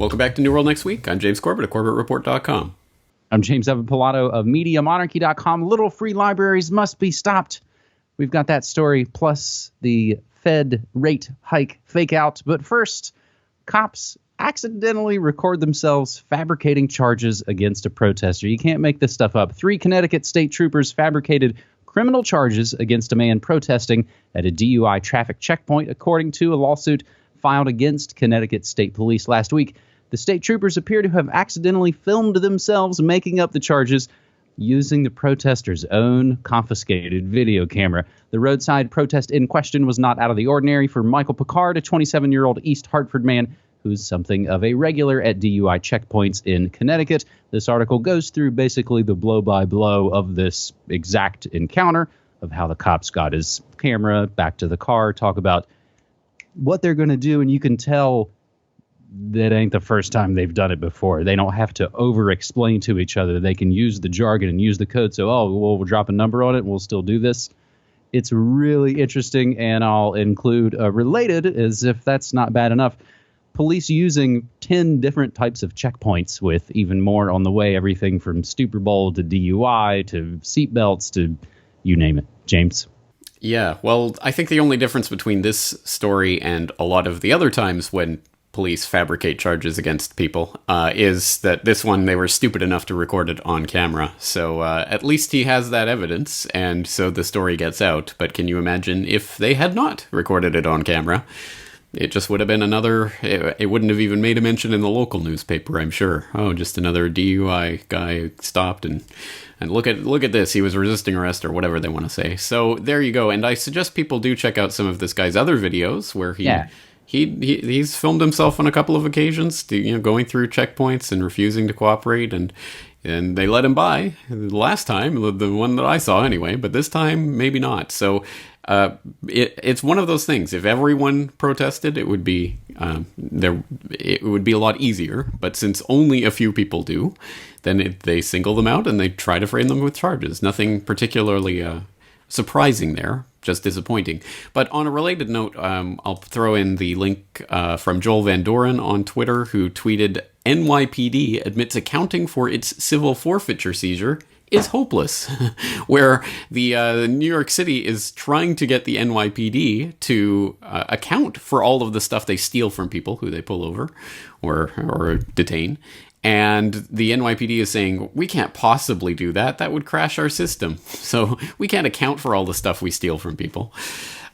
Welcome back to New World Next Week. I'm James Corbett of CorbettReport.com. I'm James Evan Pilato of MediaMonarchy.com. Little free libraries must be stopped. We've got that story, plus the Fed rate hike fake out. But first, cops accidentally record themselves fabricating charges against a protester. You can't make this stuff up. 3 Connecticut state troopers fabricated criminal charges against a man protesting at a DUI traffic checkpoint, according to a lawsuit filed against Connecticut State Police last week. The state troopers appear to have accidentally filmed themselves making up the charges using the protester's own confiscated video camera. The roadside protest in question was not out of the ordinary for Michael Picard, a 27-year-old East Hartford man who's something of a regular at DUI checkpoints in Connecticut. This article goes through basically the blow-by-blow of this exact encounter, of how the cops got his camera back to the car, talk about what they're going to do, and you can tell that ain't the first time they've done it before. They don't have to over-explain to each other. They can use the jargon and use the code. So, we'll drop a number on it and we'll still do this. It's really interesting, and I'll include related, as if that's not bad enough, police using 10 different types of checkpoints with even more on the way, everything from Super Bowl to DUI to seatbelts to you name it. James? Yeah, well, I think the only difference between this story and a lot of the other times when police fabricate charges against people is that this one, they were stupid enough to record it on camera. So at least he has that evidence, and so the story gets out. But can you imagine if they had not recorded it on camera? It just would have been another, it wouldn't have even made a mention in the local newspaper, I'm sure. Oh, just another DUI guy stopped and look at this, he was resisting arrest or whatever they want to say. So there you go. And I suggest people do check out some of this guy's other videos where he's filmed himself on a couple of occasions, going through checkpoints and refusing to cooperate, and they let him by the last time, the one that I saw anyway, but this time maybe not. So it's one of those things. If everyone protested, it would be it would be a lot easier. But since only a few people do, then they single them out and they try to frame them with charges. Nothing particularly surprising there, just disappointing. But on a related note, I'll throw in the link from Joel Van Doren on Twitter, who tweeted, "NYPD admits accounting for its civil forfeiture seizure is hopeless," where the New York City is trying to get the NYPD to account for all of the stuff they steal from people who they pull over or detain. And the NYPD is saying, we can't possibly do that. That would crash our system. So we can't account for all the stuff we steal from people.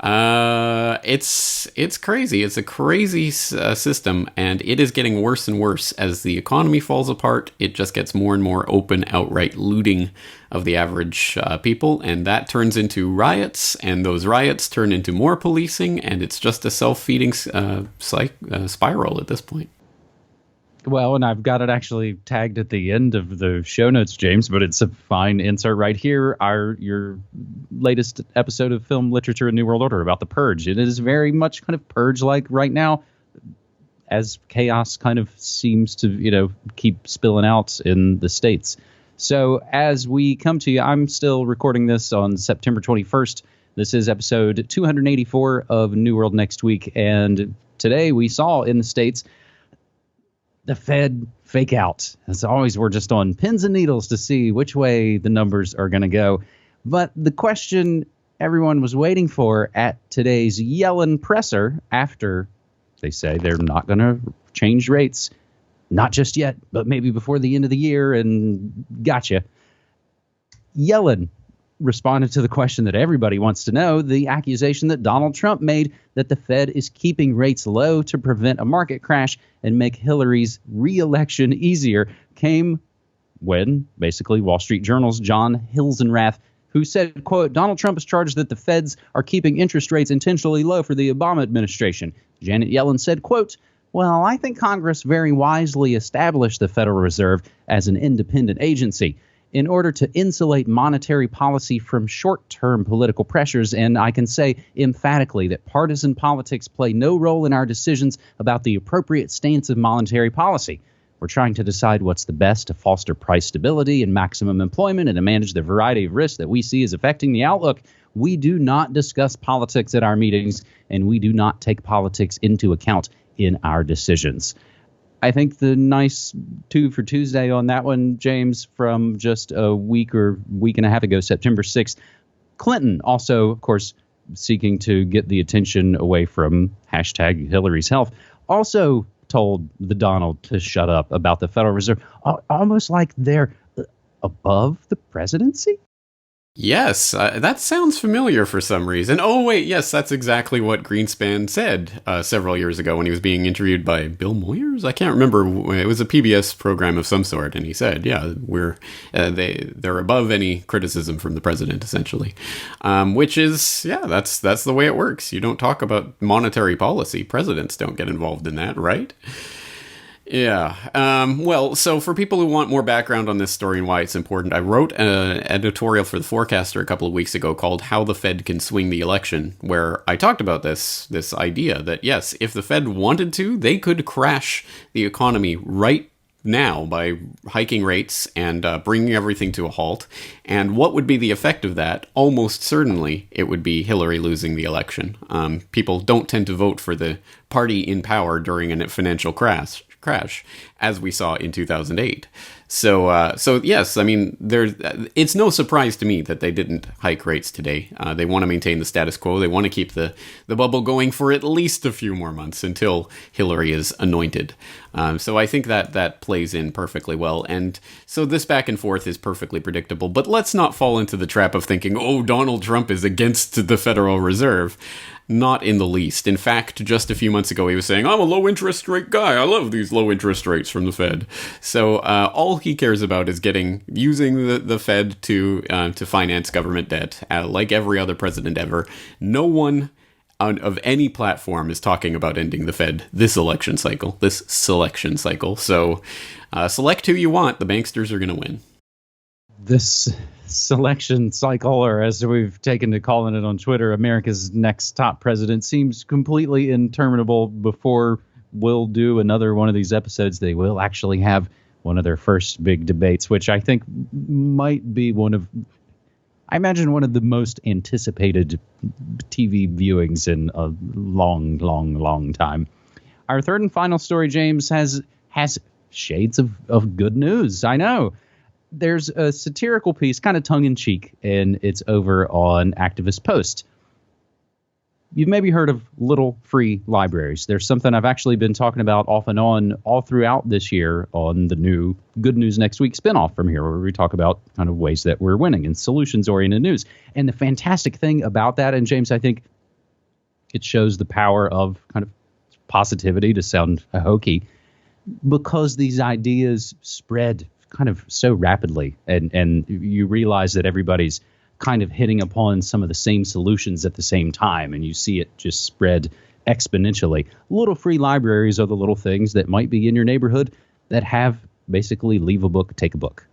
It's crazy. It's a crazy system, and it is getting worse and worse as the economy falls apart. It just gets more and more open, outright looting of the average people, and that turns into riots, and those riots turn into more policing, and it's just a self-feeding spiral at this point. Well, and I've got it actually tagged at the end of the show notes, James, but it's a fine insert right here. Your latest episode of Film Literature and New World Order about the Purge. It is very much kind of Purge-like right now, as chaos kind of seems to, keep spilling out in the States. So as we come to you, I'm still recording this on September 21st. This is episode 284 of New World Next Week. And today we saw in the States the Fed fake out. As always, we're just on pins and needles to see which way the numbers are going to go. But the question everyone was waiting for at today's Yellen presser, after they say they're not going to change rates, not just yet, but maybe before the end of the year, and gotcha. Yellen responded to the question that everybody wants to know, the accusation that Donald Trump made that the Fed is keeping rates low to prevent a market crash and make Hillary's re-election easier, came when basically Wall Street Journal's John Hilsenrath, who said, quote, Donald Trump is charged that the Feds are keeping interest rates intentionally low for the Obama administration. Janet Yellen said, quote, well, I think Congress very wisely established the Federal Reserve as an independent agency in order to insulate monetary policy from short-term political pressures, and I can say emphatically that partisan politics play no role in our decisions about the appropriate stance of monetary policy. We're trying to decide what's the best to foster price stability and maximum employment and to manage the variety of risks that we see as affecting the outlook. We do not discuss politics at our meetings, and we do not take politics into account in our decisions. I think the nice two for Tuesday on that one, James, from just a week or week and a half ago, September 6th, Clinton also, of course, seeking to get the attention away from hashtag Hillary's health, also told the Donald to shut up about the Federal Reserve, almost like they're above the presidency. Yes, that sounds familiar for some reason. Oh, wait, yes, that's exactly what Greenspan said several years ago when he was being interviewed by Bill Moyers. I can't remember. It was a PBS program of some sort, and he said, yeah, they're above any criticism from the president, essentially. Which is, yeah, that's the way it works. You don't talk about monetary policy. Presidents don't get involved in that, right? Yeah. Well, so for people who want more background on this story and why it's important, I wrote an editorial for The Forecaster a couple of weeks ago called How the Fed Can Swing the Election, where I talked about this idea that, yes, if the Fed wanted to, they could crash the economy right now by hiking rates and bringing everything to a halt. And what would be the effect of that? Almost certainly it would be Hillary losing the election. People don't tend to vote for the party in power during a financial crash, as we saw in 2008. So yes, I mean, it's no surprise to me that they didn't hike rates today. They want to maintain the status quo. They want to keep the bubble going for at least a few more months until Hillary is anointed. So I think that plays in perfectly well. And so this back and forth is perfectly predictable. But let's not fall into the trap of thinking, oh, Donald Trump is against the Federal Reserve. Not in the least. In fact, just a few months ago, he was saying, I'm a low interest rate guy. I love these low interest rates from the Fed. So all he cares about is using the Fed to finance government debt, like every other president ever. No one of any platform is talking about ending the Fed this selection cycle. So select who you want. The banksters are going to win. This selection cycle, or as we've taken to calling it on Twitter, America's next top president, seems completely interminable. Before we'll do another one of these episodes, they will actually have one of their first big debates, which I think might be one of the most anticipated TV viewings in a long time. Our third and final story, James, has shades of good news. I know. There's a satirical piece, kind of tongue-in-cheek, and it's over on Activist Post. You've maybe heard of little free libraries. There's something I've actually been talking about off and on all throughout this year on the new Good News Next Week spinoff from here, where we talk about kind of ways that we're winning and solutions-oriented news. And the fantastic thing about that, and James, I think it shows the power of kind of positivity, to sound hokey, because these ideas spread kind of so rapidly, and you realize that everybody's kind of hitting upon some of the same solutions at the same time, and you see it just spread exponentially. Little free libraries are the little things that might be in your neighborhood that have basically leave a book, take a book.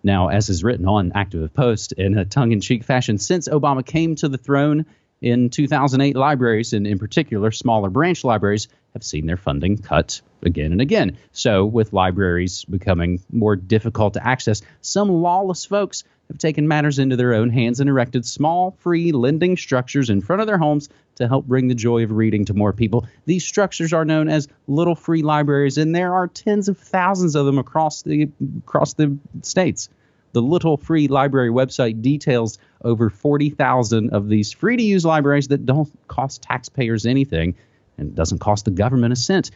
Now, as is written on Activist Post in a tongue-in-cheek fashion, since Obama came to the throne in 2008, libraries, and in particular smaller branch libraries, have seen their funding cut again and again. So with libraries becoming more difficult to access, some lawless folks have taken matters into their own hands and erected small, free lending structures in front of their homes to help bring the joy of reading to more people. These structures are known as little free libraries, and there are tens of thousands of them across the states. The Little Free Library website details over 40,000 of these free-to-use libraries that don't cost taxpayers anything and doesn't cost the government a cent.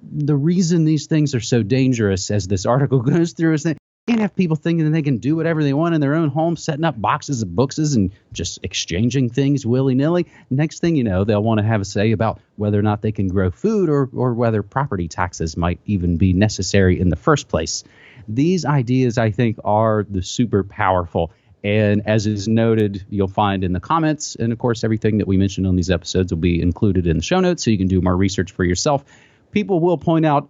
The reason these things are so dangerous, as this article goes through, is that you can't have people thinking that they can do whatever they want in their own home, setting up boxes of books and just exchanging things willy-nilly. Next thing you know, they'll want to have a say about whether or not they can grow food or whether property taxes might even be necessary in the first place. These ideas, I think, are the super powerful. And as is noted, you'll find in the comments, and of course, everything that we mentioned on these episodes will be included in the show notes so you can do more research for yourself. People will point out,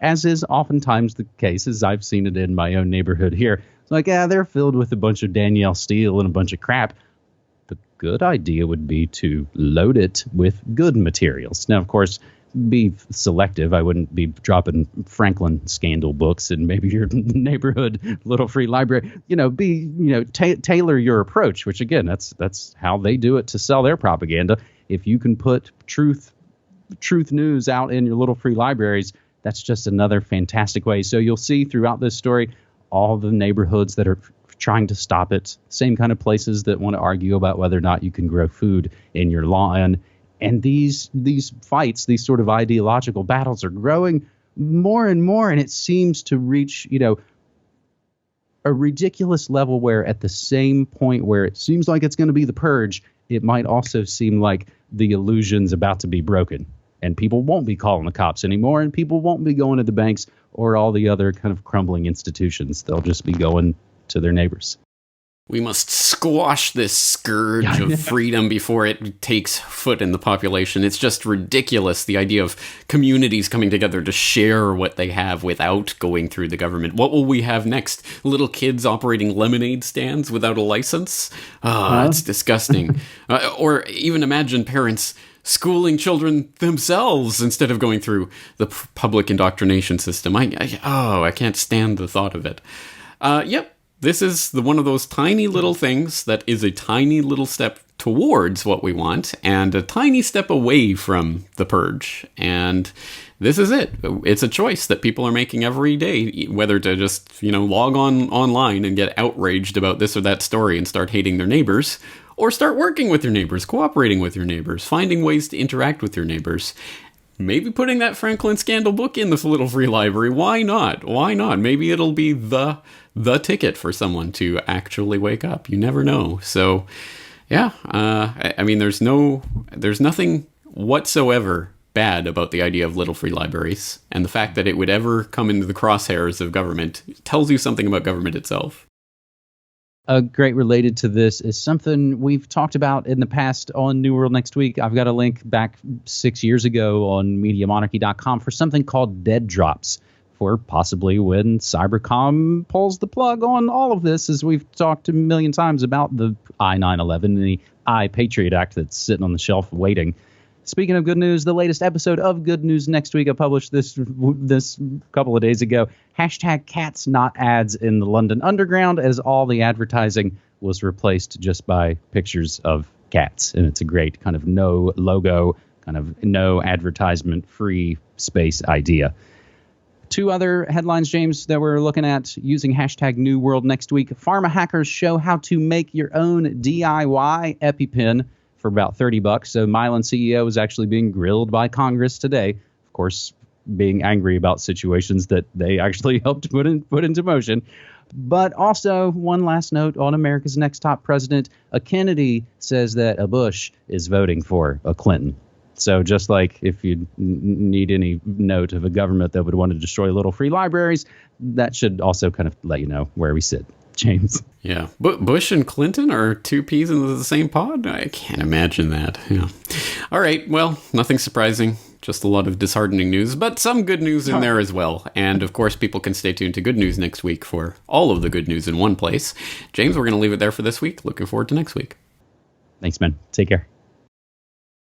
as is oftentimes the case, as I've seen it in my own neighborhood here, it's like, they're filled with a bunch of Danielle Steele and a bunch of crap. The good idea would be to load it with good materials. Now, of course, be selective. I wouldn't be dropping Franklin scandal books in maybe your neighborhood little free library. Tailor your approach, which again, that's how they do it to sell their propaganda. If you can put truth truth news out in your little free libraries, that's just another fantastic way. So you'll see throughout this story all the neighborhoods that are trying to stop it, same kind of places that want to argue about whether or not you can grow food in your lawn. And these fights, these sort of ideological battles are growing more and more, and it seems to reach, a ridiculous level where at the same point where it seems like it's going to be the purge, it might also seem like the illusion's about to be broken. And people won't be calling the cops anymore, and people won't be going to the banks or all the other kind of crumbling institutions. They'll just be going to their neighbors. We must squash this scourge of freedom before it takes foot in the population. It's just ridiculous, the idea of communities coming together to share what they have without going through the government. What will we have next? Little kids operating lemonade stands without a license? It's disgusting. Or even imagine parents schooling children themselves instead of going through the public indoctrination system. I can't stand the thought of it. Yep. This is one of those tiny little things that is a tiny little step towards what we want and a tiny step away from the purge. And this is it. It's a choice that people are making every day, whether to just, log online and get outraged about this or that story and start hating their neighbors, or start working with your neighbors, cooperating with your neighbors, finding ways to interact with your neighbors. Maybe putting that Franklin Scandal book in this little free library. Why not? Why not? Maybe it'll be the ticket for someone to actually wake up. You never know. So, yeah. There's nothing whatsoever bad about the idea of little free libraries, and the fact that it would ever come into the crosshairs of government tells you something about government itself. Great related to this is something we've talked about in the past on New World Next Week. I've got a link back 6 years ago on MediaMonarchy.com for something called dead drops, for possibly when Cybercom pulls the plug on all of this, as we've talked a million times about the I-911 and the I-Patriot Act that's sitting on the shelf waiting. Speaking of good news, the latest episode of Good News Next Week, I published this couple of days ago. #cats not ads in the London Underground, as all the advertising was replaced just by pictures of cats. And it's a great kind of no logo, kind of no advertisement free space idea. Two other headlines, James, that we're looking at using #New World Next Week. Pharma hackers show how to make your own DIY EpiPen for about $30. So Mylan CEO is actually being grilled by Congress today, of course, being angry about situations that they actually helped put into motion. But also, one last note on America's next top president, a Kennedy says that a Bush is voting for a Clinton. So just like if you need any note of a government that would want to destroy little free libraries, that should also kind of let you know where we sit. James. Yeah. Bush and Clinton are two peas in the same pod? I can't imagine that. Yeah. All right. Well, nothing surprising. Just a lot of disheartening news, but some good news in there as well. And of course, people can stay tuned to Good News Next Week for all of the good news in one place. James, we're going to leave it there for this week. Looking forward to next week. Thanks, man. Take care.